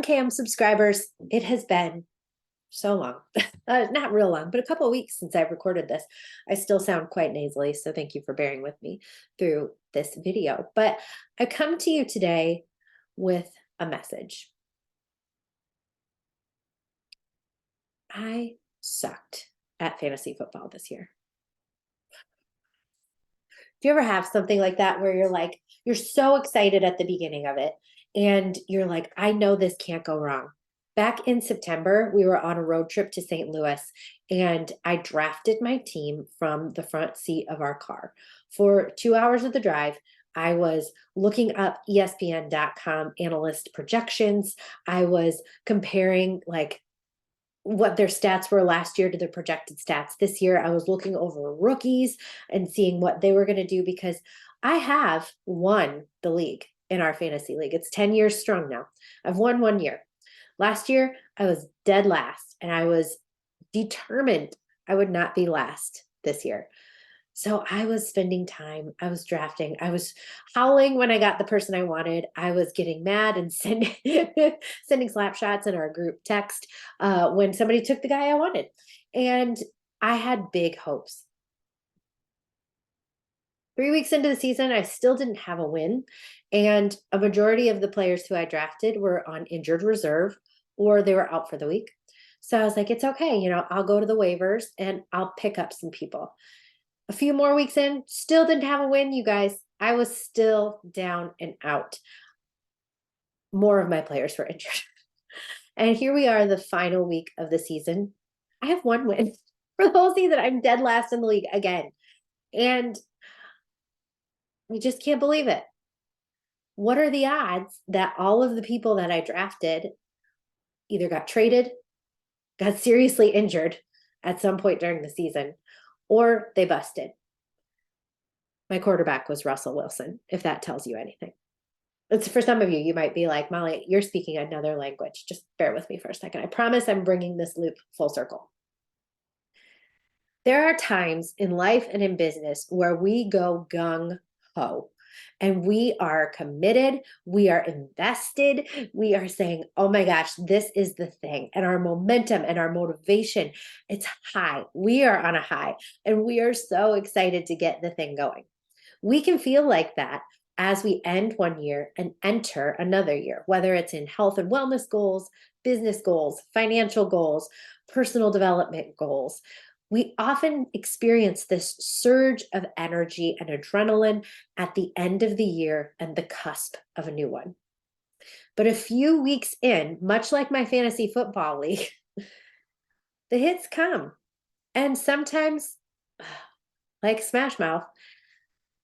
1K subscribers. It has been so long, not real long, but a couple of weeks since I've recorded this. I still sound quite nasally, so thank you for bearing with me through this video. But I come to you today with a message. I sucked at fantasy football this year. Do you ever have something like that where you're so excited at the beginning of it and you're like, I know this can't go wrong. Back in September, we were on a road trip to St. Louis and I drafted my team from the front seat of our car. For 2 hours of the drive, I was looking up ESPN.com analyst projections. I was comparing what their stats were last year to their projected stats this year. I was looking over rookies and seeing what they were going to do because I have won the league in our fantasy league. It's 10 years strong now. I've won 1 year. Last year, I was dead last, and I was determined I would not be last this year. So I was spending time, I was drafting, I was howling when I got the person I wanted. I was getting mad and sending slap shots in our group text when somebody took the guy I wanted. And I had big hopes. 3 weeks into the season, I still didn't have a win. And a majority of the players who I drafted were on injured reserve or they were out for the week. So I was like, it's okay. I'll go to the waivers and I'll pick up some people. A few more weeks in, still didn't have a win, you guys. I was still down and out. More of my players were injured. And here we are, the final week of the season. I have 1 win for the whole season. I'm dead last in the league again. And we just can't believe it. What are the odds that all of the people that I drafted either got traded, got seriously injured at some point during the season, or they busted? My quarterback was Russell Wilson, if that tells you anything. It's for some of you, you might be like, Molly, you're speaking another language. Just bear with me for a second. I promise I'm bringing this loop full circle. There are times in life and in business where we go gung-ho and we are committed, we are invested, we are saying, oh my gosh, this is the thing. And our momentum and our motivation, it's high. We are on a high and we are so excited to get the thing going. We can feel like that as we end 1 year and enter another year, whether it's in health and wellness goals, business goals, financial goals, personal development goals. We often experience this surge of energy and adrenaline at the end of the year and the cusp of a new one. But a few weeks in, much like my fantasy football league, the hits come. And sometimes, like Smash Mouth,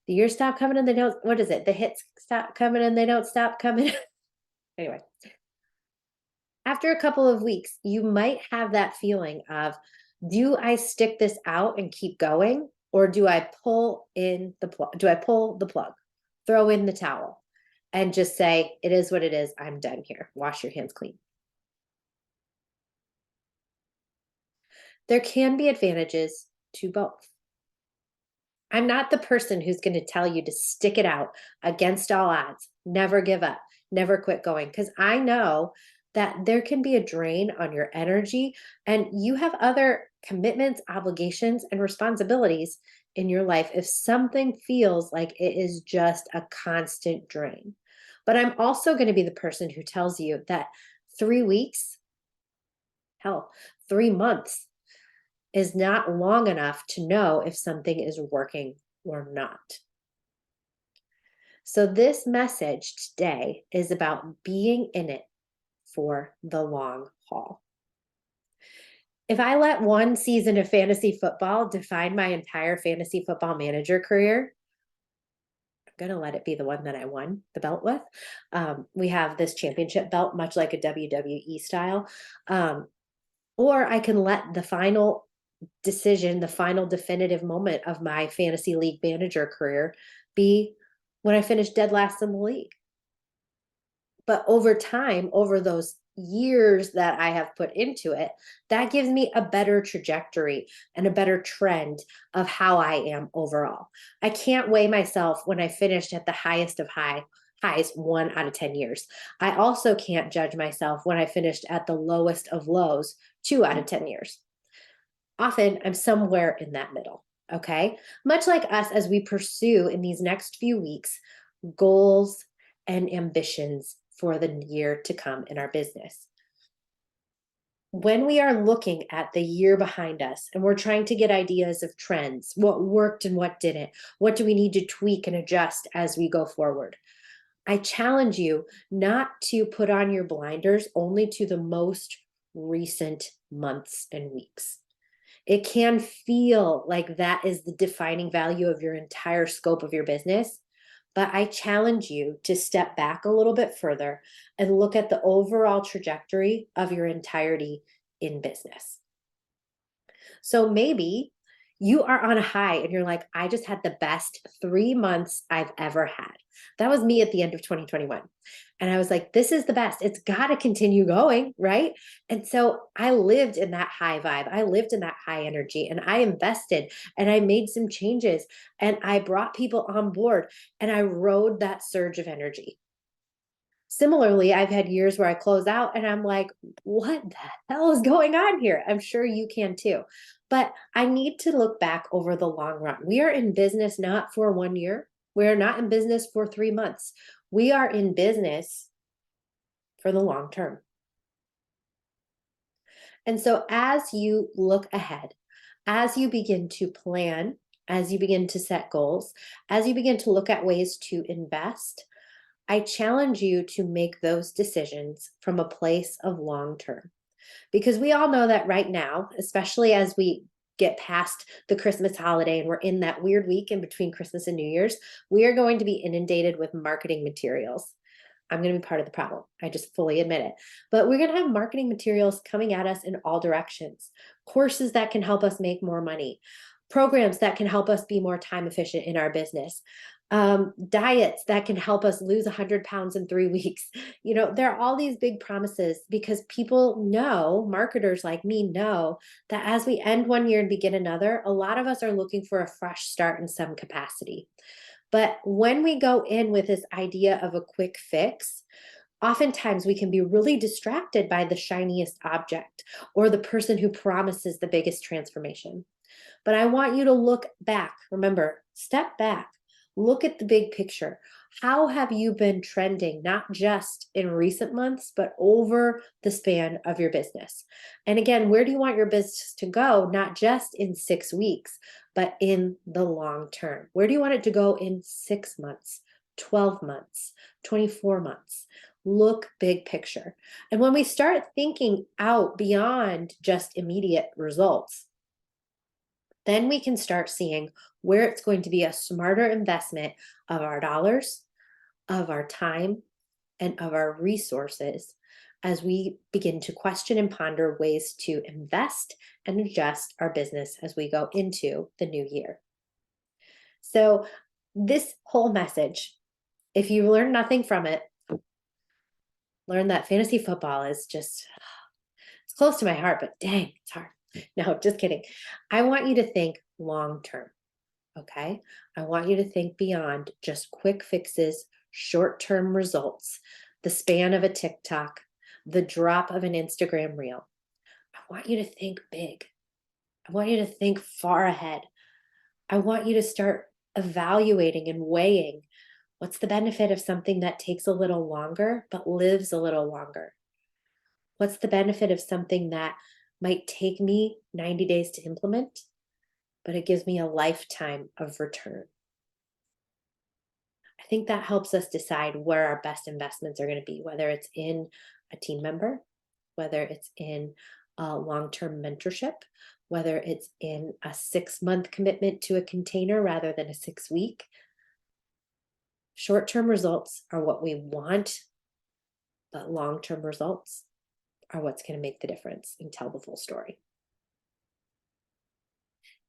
the years stop coming and they don't, what is it? The hits stop coming and they don't stop coming. Anyway, after a couple of weeks, you might have that feeling of, do I stick this out and keep going? Or do I pull in the plug? Do I pull the plug, throw in the towel and just say, it is what it is. I'm done here. Wash your hands clean. There can be advantages to both. I'm not the person who's going to tell you to stick it out against all odds, never give up, never quit going, because I know that there can be a drain on your energy and you have other commitments, obligations, and responsibilities in your life if something feels like it is just a constant drain. But I'm also going to be the person who tells you that 3 weeks, hell, 3 months is not long enough to know if something is working or not. So this message today is about being in it for the long haul. If I let 1 season of fantasy football define my entire fantasy football manager career, I'm going to let it be the one that I won the belt with. We have this championship belt, much like a WWE style. Or I can let the final decision, the final definitive moment of my fantasy league manager career be when I finished dead last in the league. But over time, over those years that I have put into it, that gives me a better trajectory and a better trend of how I am overall. I can't weigh myself when I finished at the highest of high highs 1 out of 10 years. I also can't judge myself when I finished at the lowest of lows 2 out of 10 years. Often I'm somewhere in that middle. Okay. Much like us as we pursue in these next few weeks goals and ambitions for the year to come in our business. When we are looking at the year behind us and we're trying to get ideas of trends, what worked and what didn't, what do we need to tweak and adjust as we go forward? I challenge you not to put on your blinders only to the most recent months and weeks. It can feel like that is the defining value of your entire scope of your business. But I challenge you to step back a little bit further and look at the overall trajectory of your entirety in business. So maybe you are on a high and you're like, I just had the best 3 months I've ever had. That was me at the end of 2021. And I was like, this is the best. It's got to continue going, right? And so I lived in that high vibe. I lived in that high energy and I invested and I made some changes and I brought people on board and I rode that surge of energy. Similarly, I've had years where I close out and I'm like, what the hell is going on here? I'm sure you can too. But I need to look back over the long run. We are in business not for 1 year. We are not in business for 3 months. We are in business for the long term. And so as you look ahead, as you begin to plan, as you begin to set goals, as you begin to look at ways to invest, I challenge you to make those decisions from a place of long term. Because we all know that right now, especially as we get past the Christmas holiday and we're in that weird week in between Christmas and New Year's, we are going to be inundated with marketing materials. I'm going to be part of the problem. I just fully admit it. But we're going to have marketing materials coming at us in all directions. Courses that can help us make more money, programs that can help us be more time efficient in our business, diets that can help us lose 100 pounds in 3 weeks. There are all these big promises because people know, marketers like me know that as we end 1 year and begin another, a lot of us are looking for a fresh start in some capacity. But when we go in with this idea of a quick fix, oftentimes we can be really distracted by the shiniest object or the person who promises the biggest transformation. But I want you to look back. Remember, step back. Look at the big picture. How have you been trending, not just in recent months, but over the span of your business? And again, where do you want your business to go, not just in 6 weeks, but in the long term? Where do you want it to go in 6 months, 12 months, 24 months? Look big picture. And when we start thinking out beyond just immediate results, then we can start seeing where it's going to be a smarter investment of our dollars, of our time, and of our resources as we begin to question and ponder ways to invest and adjust our business as we go into the new year. So, this whole message, if you learn nothing from it, learn that fantasy football is just, it's close to my heart, but dang, it's hard. No, just kidding. I want you to think long term. Okay. I want you to think beyond just quick fixes, short term results, the span of a TikTok, the drop of an Instagram reel. I want you to think big. I want you to think far ahead. I want you to start evaluating and weighing what's the benefit of something that takes a little longer but lives a little longer. What's the benefit of something that might take me 90 days to implement, but it gives me a lifetime of return? I think that helps us decide where our best investments are going to be, whether it's in a team member, whether it's in a long-term mentorship, whether it's in a 6-month commitment to a container rather than a 6-week. Short-term results are what we want, but long-term results are what's going to make the difference and tell the full story.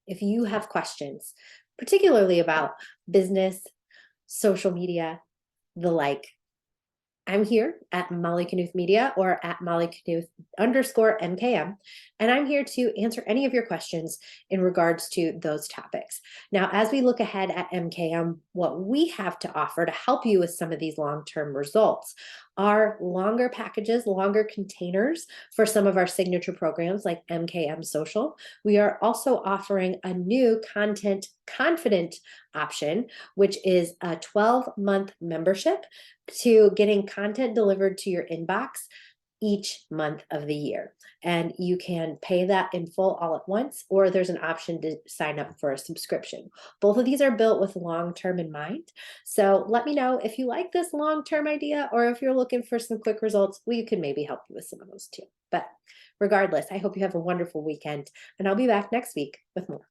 If you have questions, particularly about business, social media, the like, I'm here at Molly Knuth Media or at Molly Knuth_MKM, and I'm here to answer any of your questions in regards to those topics. Now, as we look ahead at MKM, what we have to offer to help you with some of these long-term results are longer packages, longer containers for some of our signature programs like MKM Social. We are also offering a new Content Confident option, which is a 12-month membership to getting content delivered to your inbox each month of the year. And you can pay that in full all at once, or there's an option to sign up for a subscription. Both of these are built with long-term in mind. So let me know if you like this long-term idea, or if you're looking for some quick results, we could maybe help you with some of those too. But regardless, I hope you have a wonderful weekend, and I'll be back next week with more.